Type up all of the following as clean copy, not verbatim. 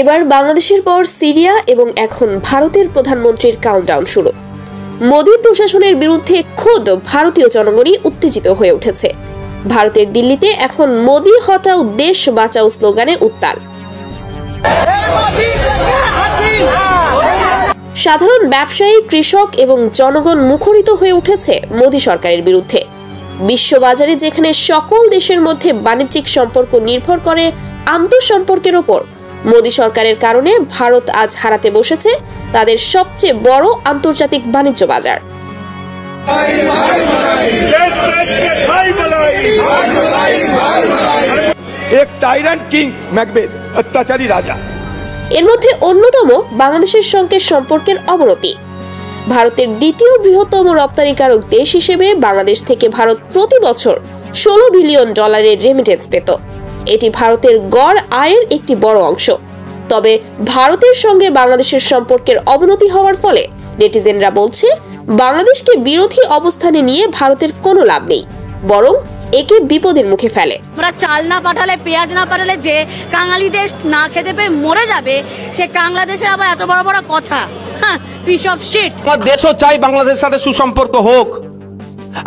এবার বাংলাদেশের পর সিরিয়া এবং এখন ভারতের প্রধানমন্ত্রীর কাউন্টডাউন শুরু। মোদী প্রশাসনের বিরুদ্ধে খোদ ভারতীয় জনগণই উত্তেজিত হয়ে উঠেছে। ভারতের দিল্লিতে এখন মোদী হটাও দেশ বাঁচাও স্লোগানে উত্তাল। সাধারণ ব্যবসায়ী, কৃষক এবং জনগণ মুখরিত হয়ে উঠেছে মোদী সরকারের বিরুদ্ধে। বিশ্ববাজারে যেখানে সকল দেশের মধ্যে বাণিজ্যিক সম্পর্ক নির্ভর করে আন্তঃসম্পর্কের ওপর, মোদী সরকারের কারণে ভারত আজ হারাতে বসেছে তাদের সবচেয়ে বড় আন্তর্জাতিক বাণিজ্য বাজার। এক টাইরান্ট কিং ম্যাকবেথ, অত্যাচারী রাজা। এর মধ্যে অন্যতম বাংলাদেশের সঙ্গে সম্পর্কের অবনতি। ভারতের দ্বিতীয় বৃহত্তম রপ্তানিকারক দেশ হিসেবে বাংলাদেশ থেকে ভারত প্রতি বছর $16 বিলিয়ন রেমিটেন্স পেত। এটি ভারতের গড় আয়ের একটি বড় অংশ। তবে ভারতের সঙ্গে বাংলাদেশের সম্পর্কের অবনতি হওয়ার ফলে নেটিজেনরা বলছে, বাংলাদেশকে বিরোধী অবস্থানে নিয়ে ভারতের কোনো লাভ নেই, বরং একে বিপদের মুখে ফেলে। আমরা চাল না পাঠালে, পেঁয়াজ না পাঠালে যে কাঙালি দেশ না খেতে পেয়ে মরে যাবে, সে বাংলাদেশের আবার এত বড় বড় কথা। Piece of shit. আমার দেশও চাই বাংলাদেশের সাথে সুসম্পর্ক হোক,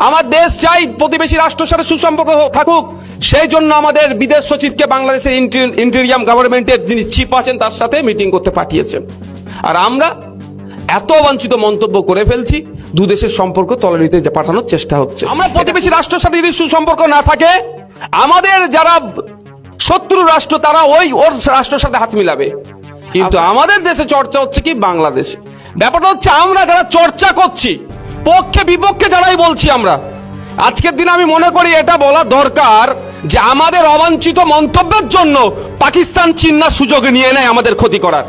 আমার দেশ চাই প্রতিবেশী রাষ্ট্রের সাথে সুসম্পর্ক থাকুক। সেই জন্য আমাদের বিদেশ সচিবকে বাংলাদেশের ইন্টেরিয়াম গভর্নমেন্টের যিনি চিফ আছেন তার সাথে মিটিং করতে পাঠিয়েছেন। আর আমরা এত অবাঞ্ছিত মন্তব্য করে ফেলছি, দু দেশের সম্পর্ক তলানিতে পাঠানোর চেষ্টা হচ্ছে। আমরা প্রতিবেশী রাষ্ট্রের সাথে যদি সুসম্পর্ক না থাকে, আমাদের যারা শত্রু রাষ্ট্র তারা ওর রাষ্ট্রের সাথে হাত মিলাবে। কিন্তু আমাদের দেশে চর্চা হচ্ছে কি বাংলাদেশ। ব্যাপারটা হচ্ছে আমরা যারা চর্চা করছি, পক্ষে বিপক্ষে যারাই বলছি, আমরা আজকের দিনে আমি মনে করি এটা বলা দরকার যে আমাদের অবাঞ্ছিত মন্তব্যের জন্য পাকিস্তান, চীন না সুযোগ নিয়ে নেয় আমাদের ক্ষতি করার।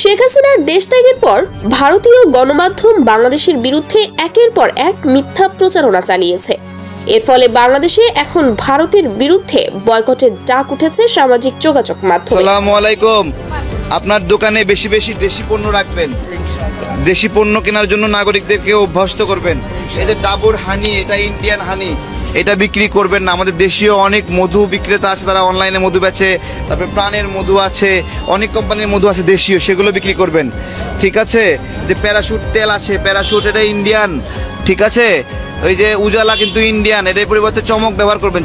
শেখ হাসিনার দেশ ত্যাগের পর ভারতীয় গণমাধ্যম বাংলাদেশের বিরুদ্ধে একের পর এক মিথ্যা প্রচারণা চালিয়েছে। এর ফলে বাংলাদেশে এখন ভারতের বিরুদ্ধে বয়কটের ডাক উঠেছে সামাজিক যোগাযোগ মাধ্যমে। আসসালামু আলাইকুম। আপনার দোকানে বেশি বেশি দেশি পণ্য রাখবেন, দেশি পণ্য কেনার জন্য নাগরিকদেরকে অভ্যস্ত করবেন। এই যে ডাবর হানি, এটা ইন্ডিয়ান হানি, এটা বিক্রি করবেন না। আমাদের দেশীয় অনেক মধু বিক্রেতা আছে, তারা অনলাইনে মধু বেচে। তারপরে প্রাণের মধু আছে, অনেক কোম্পানির মধু আছে দেশীয়, সেগুলো বিক্রি করবেন। ঠিক আছে? যে প্যারাশুট তেল আছে, প্যারাশুট এটা ইন্ডিয়ান। ঠিক আছে? ওই যে উজালা কিন্তু ইন্ডিয়ান, এটার পরিবর্তে চমক ব্যবহার করবেন।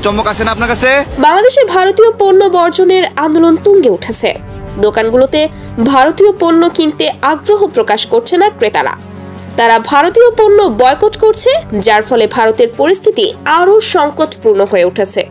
চমক আছে না আপনার কাছে? বাংলাদেশে ভারতীয় পণ্য বর্জনের আন্দোলন তুঙ্গে উঠেছে। দোকানগুলোতে ভারতীয় পণ্য কিনতে আগ্রহ প্রকাশ করছে না ক্রেতারা। তারা ভারতীয় পণ্য বয়কট করছে, যার ফলে ভারতের পরিস্থিতি আরো সংকটপূর্ণ হয়ে উঠেছে।